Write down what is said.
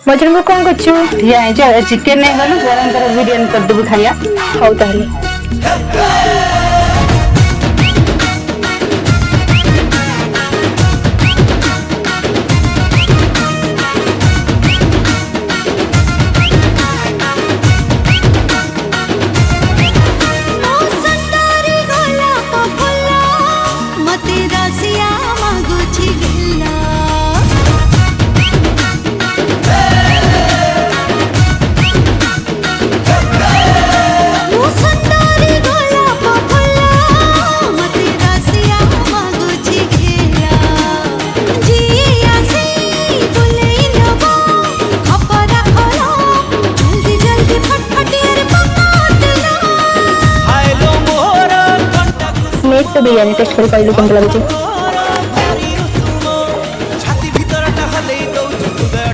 मझे को कौन करछु ठिया है चिकन नहीं गलो गरम कर बिरयानी कर दबु खाया खाऊ ताहले तो बिरयानी टेस्ट कर कहलु कौन लाଗୁଛି